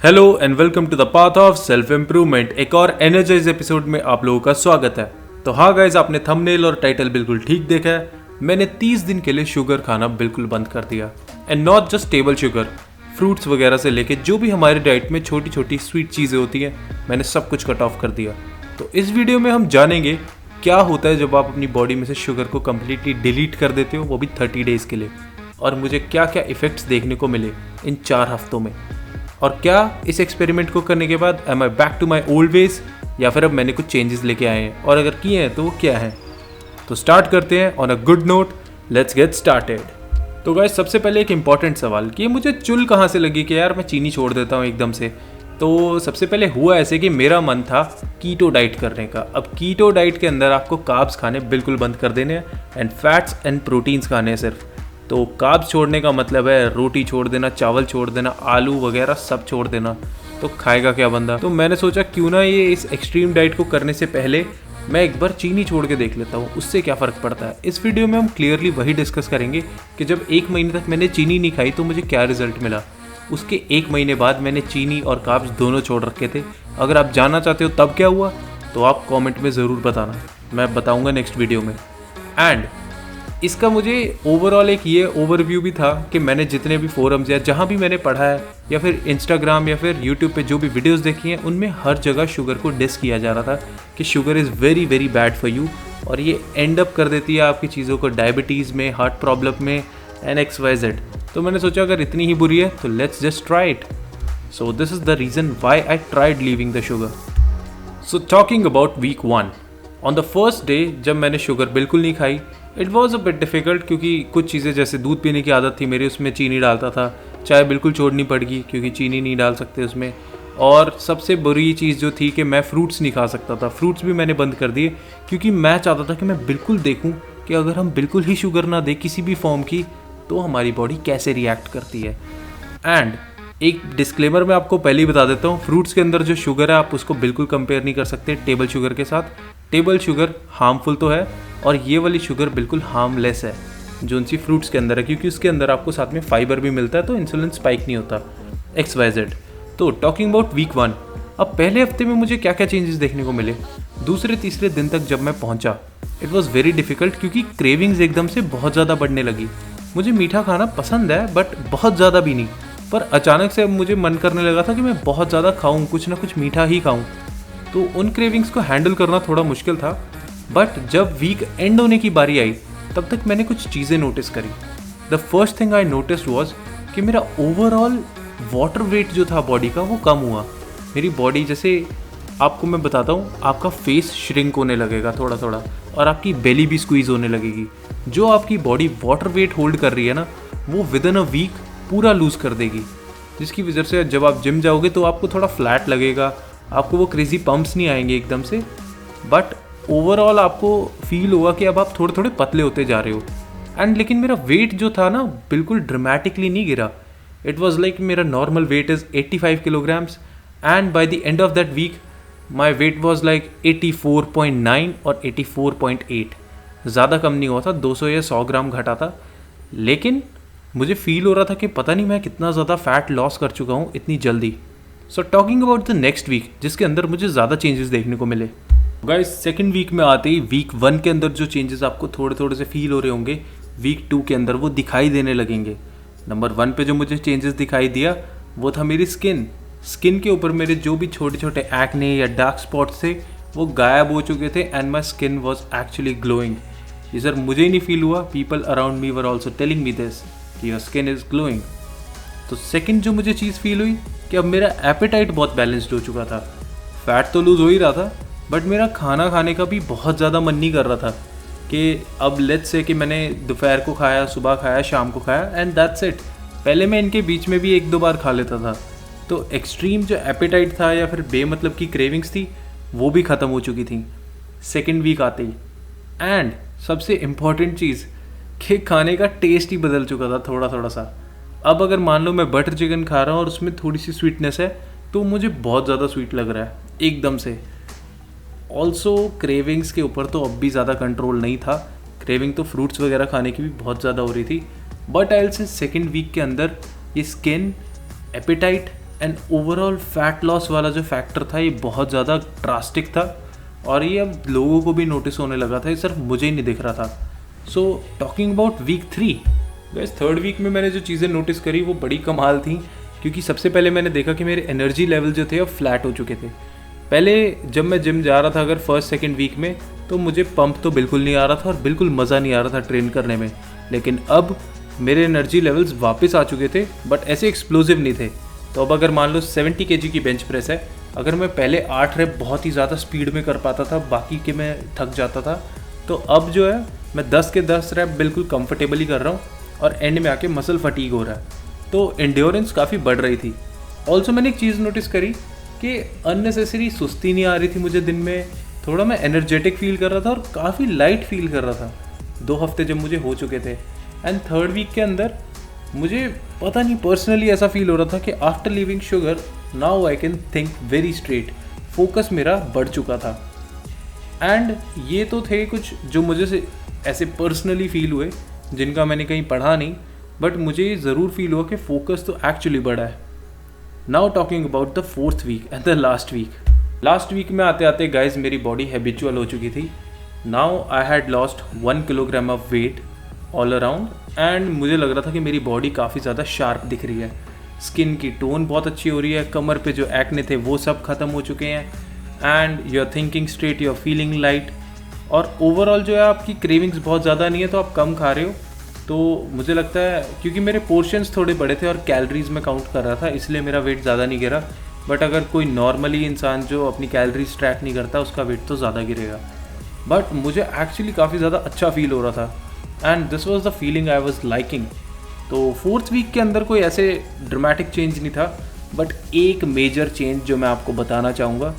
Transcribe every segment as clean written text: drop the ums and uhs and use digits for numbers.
Hello and welcome to the path of self improvement. एक और energise episode में आप लोगों का स्वागत है। तो हाँ गाइज, आपने थंबनेल और टाइटल बिल्कुल ठीक देखा है। मैंने 30 दिन के लिए शुगर खाना बिल्कुल बंद कर दिया। And not just table sugar, fruits वगैरह से लेके जो भी हमारे डाइट में छोटी छोटी स्वीट चीज़ें होती हैं, मैंने सब कुछ कट ऑफ कर दिया। तो इस वीडियो में हम जानेंगे क्या होता है जब आप अपनी बॉडी में से शुगर को कम्प्लीटली डिलीट कर देते हो, वो भी 30 डेज़ के लिए, और मुझे क्या क्या इफ़ेक्ट्स देखने को मिले इन 4 हफ्तों में। और क्या इस एक्सपेरिमेंट को करने के बाद am I back to my old ways, या फिर अब मैंने कुछ चेंजेस लेके आए हैं, और अगर किए हैं तो वो क्या है। तो स्टार्ट करते हैं on a good note. Let's get started. तो गाइस, सबसे पहले एक इंपॉर्टेंट सवाल कि मुझे चुल कहाँ से लगी कि यार मैं चीनी छोड़ देता हूँ एकदम से। तो सबसे पहले हुआ ऐसे कि मेरा मन था कीटो डाइट करने का। अब कीटो डाइट के अंदर आपको कार्ब्स खाने बिल्कुल बंद कर देने हैं एंड फैट्स एंड प्रोटीन्स खाने हैं सिर्फ। तो कार्ब्स छोड़ने का मतलब है रोटी छोड़ देना, चावल छोड़ देना, आलू वगैरह सब छोड़ देना। तो खाएगा क्या बंदा। तो मैंने सोचा क्यों ना ये इस एक्सट्रीम डाइट को करने से पहले मैं एक बार चीनी छोड़ के देख लेता हूँ, उससे क्या फ़र्क पड़ता है। इस वीडियो में हम क्लियरली वही डिस्कस करेंगे कि जब 1 महीने तक मैंने चीनी नहीं खाई तो मुझे क्या रिजल्ट मिला। उसके 1 महीने बाद मैंने चीनी और कार्ब्स दोनों छोड़ रखे थे। अगर आप जानना चाहते हो तब क्या हुआ तो आप कॉमेंट में ज़रूर बताना, मैं बताऊँगा नेक्स्ट वीडियो में। एंड इसका मुझे ओवरऑल एक ये ओवरव्यू भी था कि मैंने जितने भी फोरम्स या जहाँ भी मैंने पढ़ा है, या फिर इंस्टाग्राम या फिर यूट्यूब पे जो भी वीडियोस देखी हैं, उनमें हर जगह शुगर को डिस किया जा रहा था कि sugar is very very bad for you, और ये एंड अप कर देती है आपकी चीज़ों को डायबिटीज़ में, हार्ट प्रॉब्लम में एंड XYZ। तो मैंने सोचा अगर इतनी ही बुरी है तो let's just try it. So this is the reason why I tried leaving the sugar. So talking about week 1, on the first day जब मैंने शुगर बिल्कुल नहीं खाई, it was a bit difficult क्योंकि कुछ चीज़ें जैसे दूध पीने की आदत थी मेरी, उसमें चीनी डालता था। चाय बिल्कुल छोड़नी पड़ गई क्योंकि चीनी नहीं डाल सकते उसमें। और सबसे बुरी चीज़ जो थी कि मैं फ्रूट्स नहीं खा सकता था। फ्रूट्स भी मैंने बंद कर दिए क्योंकि मैं चाहता था कि मैं बिल्कुल देखूं कि अगर हम बिल्कुल ही शुगर ना दें किसी भी फॉर्म की तो हमारी बॉडी कैसे रिएक्ट करती है। एंड एक डिस्क्लेमर मैं आपको पहले ही बता देता हूँ, फ्रूट्स के अंदर जो शुगर है आप उसको बिल्कुल कंपेयर नहीं कर सकते टेबल शुगर के साथ। टेबल शुगर हार्मफुल तो है और ये वाली शुगर बिल्कुल हार्मलेस है जो उनसी फ्रूट्स के अंदर है, क्योंकि उसके अंदर आपको साथ में फाइबर भी मिलता है तो इंसुलिन स्पाइक नहीं होता XYZ। तो टॉकिंग अबाउट वीक 1, अब पहले हफ्ते में मुझे क्या क्या चेंजेस देखने को मिले। दूसरे तीसरे दिन तक जब मैं पहुंचा, इट वॉज़ वेरी डिफ़िकल्ट क्योंकि क्रेविंग्स एकदम से बहुत ज़्यादा बढ़ने लगी। मुझे मीठा खाना पसंद है बट बहुत ज़्यादा भी नहीं, पर अचानक से अब मुझे मन करने लगा था कि मैं बहुत ज़्यादा खाऊं, कुछ ना कुछ मीठा ही खाऊं। तो उन क्रेविंग्स को हैंडल करना थोड़ा मुश्किल था। बट जब वीक एंड होने की बारी आई तब तक मैंने कुछ चीज़ें नोटिस करी। The first thing I noticed was कि मेरा ओवरऑल वाटर वेट जो था बॉडी का वो कम हुआ। मेरी बॉडी, जैसे आपको मैं बताता हूँ, आपका फेस श्रिंक होने लगेगा थोड़ा थोड़ा और आपकी बेली भी स्क्वीज़ होने लगेगी। जो आपकी बॉडी वाटर वेट होल्ड कर रही है ना, वो विद इन अ वीक पूरा लूज़ कर देगी, जिसकी वजह से जब आप जिम जाओगे तो आपको थोड़ा फ्लैट लगेगा, आपको वो क्रेजी पम्प्स नहीं आएंगे एकदम से, बट ओवरऑल आपको फील होगा कि अब आप थोड़े थोड़े पतले होते जा रहे हो। एंड लेकिन मेरा वेट जो था ना बिल्कुल ड्रामेटिकली नहीं गिरा। इट वॉज लाइक मेरा normal weight is 85 kilograms and by the end of that week my weight was like 84.9 और 84.8। ज़्यादा कम नहीं हुआ था, 200 या 100 ग्राम घटा था। लेकिन मुझे फील हो रहा था कि पता नहीं मैं कितना ज़्यादा फैट लॉस कर चुका हूँ इतनी जल्दी। So talking about the next week, जिसके अंदर मुझे ज़्यादा चेंजेस देखने को मिले। गाइस, सेकंड वीक में आते ही वीक 1 के अंदर जो चेंजेस आपको थोड़े थोड़े से फील हो रहे होंगे, वीक 2 के अंदर वो दिखाई देने लगेंगे। नंबर 1 पे जो मुझे चेंजेस दिखाई दिया वो था मेरी स्किन के ऊपर मेरे जो भी छोटे छोटे एक्ने या डार्क स्पॉट्स थे वो गायब हो चुके थे and my skin was actually glowing. ये सर मुझे ही नहीं फील हुआ, people around me were also telling me this कि योर स्किन इज़ ग्लोइंग। तो सेकेंड जो मुझे चीज़ फील हुई कि अब मेरा एपेटाइट बहुत बैलेंस्ड हो चुका था। फैट तो लूज़ हो ही रहा था बट मेरा खाना खाने का भी बहुत ज़्यादा मन नहीं कर रहा था कि अब लेट्स से कि मैंने दोपहर को खाया, सुबह खाया, शाम को खाया एंड दैट्स इट। पहले मैं इनके बीच में भी 1-2 बार खा लेता था। तो एक्सट्रीम जो एपेटाइट था या फिर बेमतलब की क्रेविंग्स थी वो भी ख़त्म हो चुकी थी सेकेंड वीक आते ही। एंड सबसे इम्पॉर्टेंट चीज़ कि खाने का टेस्ट ही बदल चुका था थोड़ा थोड़ा सा। अब अगर मान लो मैं बटर चिकन खा रहा हूँ और उसमें थोड़ी सी स्वीटनेस है तो मुझे बहुत ज़्यादा स्वीट लग रहा है एकदम से। ऑल्सो क्रेविंग्स के ऊपर तो अब भी ज़्यादा कंट्रोल नहीं था। क्रेविंग तो फ्रूट्स वगैरह खाने की भी बहुत ज़्यादा हो रही थी। But I will say second week के अंदर ये skin, appetite and overall fat loss वाला जो फैक्टर था ये बहुत ज़्यादा ड्रास्टिक था और ये अब लोगों को भी नोटिस होने लगा था, ये सिर्फ मुझे ही नहीं दिख रहा था। सो टॉकिंग अबाउट वीक 3, वैसे 3rd वीक में मैंने जो चीज़ें नोटिस करी वो बड़ी कमाल थी, क्योंकि सबसे पहले मैंने देखा कि मेरे एनर्जी लेवल जो थे अब फ्लैट हो चुके थे। पहले जब मैं जिम जा रहा था अगर 1st-2nd वीक में, तो मुझे पंप तो बिल्कुल नहीं आ रहा था और बिल्कुल मज़ा नहीं आ रहा था ट्रेन करने में, लेकिन अब मेरे एनर्जी लेवल्स वापस आ चुके थे, बट ऐसे एक्सप्लोसिव नहीं थे। तो अब अगर मान लो 70 kg की बेंच प्रेस है, अगर मैं पहले 8 रैप बहुत ही ज़्यादा स्पीड में कर पाता था, बाकी के मैं थक जाता था, तो अब जो है मैं 10 के 10 रैप बिल्कुल कंफर्टेबली कर रहा हूँ और एंड में आके मसल फटीग हो रहा है, तो एंड्योरेंस काफ़ी बढ़ रही थी। ऑल्सो मैंने एक चीज़ नोटिस करी कि अननेसेसरी सुस्ती नहीं आ रही थी मुझे दिन में, थोड़ा मैं एनर्जेटिक फील कर रहा था और काफ़ी लाइट फील कर रहा था। 2 हफ्ते जब मुझे हो चुके थे एंड 3rd वीक के अंदर मुझे पता नहीं पर्सनली ऐसा फील हो रहा था कि after leaving sugar now I can think very straight, focus मेरा बढ़ चुका था। एंड ये तो थे कुछ जो मुझे से ऐसे पर्सनली फील हुए, जिनका मैंने कहीं पढ़ा नहीं, बट मुझे ये ज़रूर फील हुआ कि फोकस तो एक्चुअली बढ़ा है। Now talking about the 4th week and the last week में आते आते गाइज मेरी बॉडी हैबिचुअल हो चुकी थी। Now I had lost 1 kilogram of weight all around and मुझे लग रहा था कि मेरी बॉडी काफ़ी ज़्यादा शार्प दिख रही है, स्किन की टोन बहुत अच्छी हो रही है, कमर पे जो एक्ने थे वो सब ख़त्म हो चुके हैं and you are thinking straight, you are feeling light, और ओवरऑल जो है आपकी क्रेविंग्स बहुत ज़्यादा नहीं है, तो आप कम खा रहे हो। तो मुझे लगता है क्योंकि मेरे पोर्शंस थोड़े बड़े थे और कैलोरीज में काउंट कर रहा था, इसलिए मेरा वेट ज़्यादा नहीं गिरा। बट अगर कोई नॉर्मली इंसान जो अपनी कैलोरीज ट्रैक नहीं करता उसका वेट तो ज़्यादा गिरेगा। बट मुझे एक्चुअली काफ़ी ज़्यादा अच्छा फील हो रहा था and this was the feeling I was liking. तो 4th वीक के अंदर कोई ऐसे ड्रामेटिक चेंज नहीं था, बट एक मेजर चेंज जो मैं आपको बताना चाहूँगा,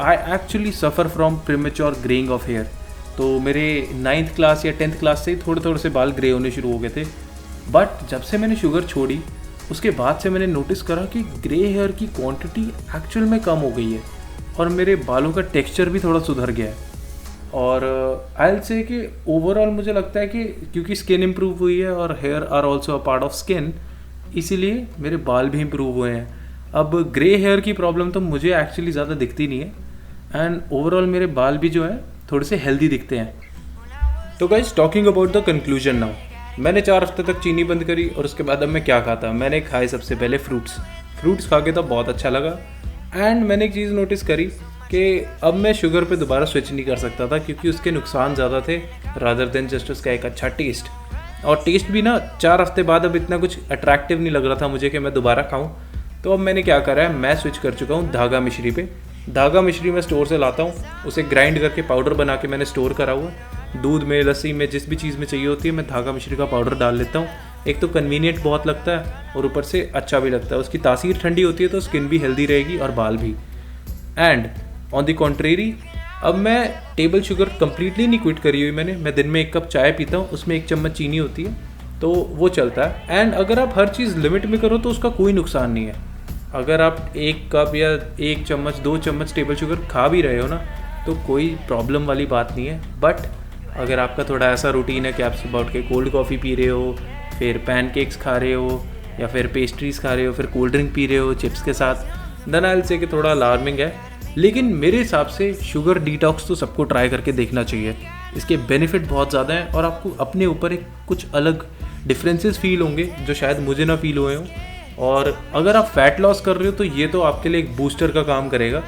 I actually suffer from premature greying of hair. तो मेरे 9th क्लास या 10th क्लास से ही थोड़े थोड़े से बाल ग्रे होने शुरू हो गए थे, बट जब से मैंने शुगर छोड़ी उसके बाद से मैंने नोटिस करा कि ग्रे हेयर की क्वांटिटी एक्चुअल में कम हो गई है और मेरे बालों का टेक्सचर भी थोड़ा सुधर गया है। और आई विल से कि ओवरऑल मुझे लगता है कि क्योंकि स्किन इम्प्रूव हुई है और hair are also a part of skin, इसीलिए मेरे बाल भी इम्प्रूव हुए हैं। अब ग्रे हेयर की प्रॉब्लम तो मुझे एक्चुअली ज़्यादा दिखती नहीं है एंड ओवरऑल मेरे बाल भी जो है थोड़े से हेल्दी दिखते हैं। तो guys talking about the conclusion now, मैंने 4 हफ्ते तक चीनी बंद करी और उसके बाद अब मैं क्या खाता, मैंने खाए सबसे पहले फ्रूट्स खा के तो बहुत अच्छा लगा। एंड मैंने एक चीज़ नोटिस करी कि अब मैं शुगर पे दोबारा स्विच नहीं कर सकता था क्योंकि उसके नुकसान ज़्यादा थे रादर देन जस्ट उसका एक अच्छा टेस्ट। और टेस्ट भी ना 4 हफ्ते बाद अब इतना कुछ अट्रैक्टिव नहीं लग रहा था मुझे कि मैं दोबारा खाऊं। तो अब मैंने क्या करा है, मैं स्विच कर चुका हूँ धागा मिश्री पे। धागा मिश्री मैं स्टोर से लाता हूँ, उसे ग्राइंड करके पाउडर बना के मैंने स्टोर करा हुआ। दूध में, लस्सी में, जिस भी चीज़ में चाहिए होती है मैं धागा मिश्री का पाउडर डाल लेता हूँ। एक तो कन्वीनियंट बहुत लगता है और ऊपर से अच्छा भी लगता है, उसकी तासीर ठंडी होती है तो स्किन भी हेल्दी रहेगी और बाल भी। एंड ऑन द कॉन्ट्रेरी अब मैं टेबल शुगर कम्प्लीटली नहीं क्विट करी हुई मैं दिन में 1 कप चाय पीता हूँ, उसमें 1 चम्मच चीनी होती है तो वो चलता है। एंड अगर आप हर चीज़ लिमिट में करो तो उसका कोई नुकसान नहीं है। अगर आप 1 कप या 1 चम्मच 2 चम्मच टेबल शुगर खा भी रहे हो ना तो कोई प्रॉब्लम वाली बात नहीं है। बट अगर आपका थोड़ा ऐसा रूटीन है कि आप सुबह उठ के कोल्ड कॉफ़ी पी रहे हो, फिर पैनकेक्स खा रहे हो या फिर पेस्ट्रीज़ खा रहे हो, फिर कोल्ड ड्रिंक पी रहे हो चिप्स के साथ, देन आई विल से कि थोड़ा अलार्मिंग है। लेकिन मेरे हिसाब से शुगर डिटॉक्स तो सबको ट्राई करके देखना चाहिए, इसके बेनिफिट बहुत ज़्यादा हैं और आपको अपने ऊपर एक कुछ अलग डिफरेंसेस फील होंगे जो शायद मुझे ना फील हुए हों। और अगर आप फैट लॉस कर रहे हो तो ये तो आपके लिए एक बूस्टर का काम करेगा।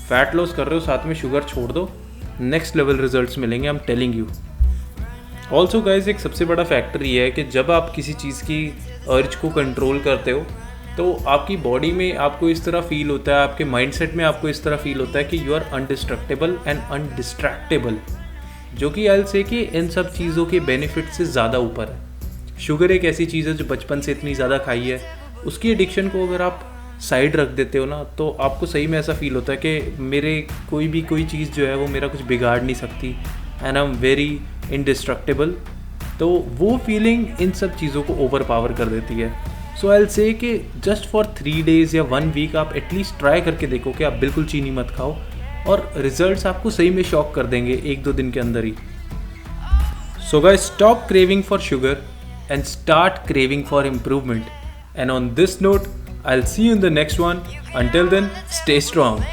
फैट लॉस कर रहे हो साथ में शुगर छोड़ दो, नेक्स्ट लेवल रिजल्ट्स मिलेंगे, I am telling you. Also guys एक सबसे बड़ा फैक्टर ये है कि जब आप किसी चीज़ की अर्ज को कंट्रोल करते हो तो आपकी बॉडी में आपको इस तरह फील होता है, आपके माइंडसेट में आपको इस तरह फील होता है कि यू आर अनडिस्ट्रक्टेबल एंड अनडिस्ट्रैक्टेबल, जो कि आई विल से कि इन सब चीज़ों के बेनिफिट से ज़्यादा ऊपर है। शुगर एक ऐसी चीज़ है जो बचपन से इतनी ज़्यादा खाई है, उसकी एडिक्शन को अगर आप साइड रख देते हो ना तो आपको सही में ऐसा फील होता है कि मेरे कोई चीज़ जो है वो मेरा कुछ बिगाड़ नहीं सकती and I am very indestructible. तो वो फीलिंग इन सब चीज़ों को ओवर पावर कर देती है। सो आई विल से कि जस्ट फॉर 3 डेज़ या 1 वीक आप एटलीस्ट ट्राई करके देखो कि आप बिल्कुल चीनी मत खाओ और रिजल्ट्स आपको सही में शॉक कर देंगे 1-2 दिन के अंदर ही। So guys stop craving for sugar and start craving for improvement. And on this note I'll see you in the next one. Until then, stay strong.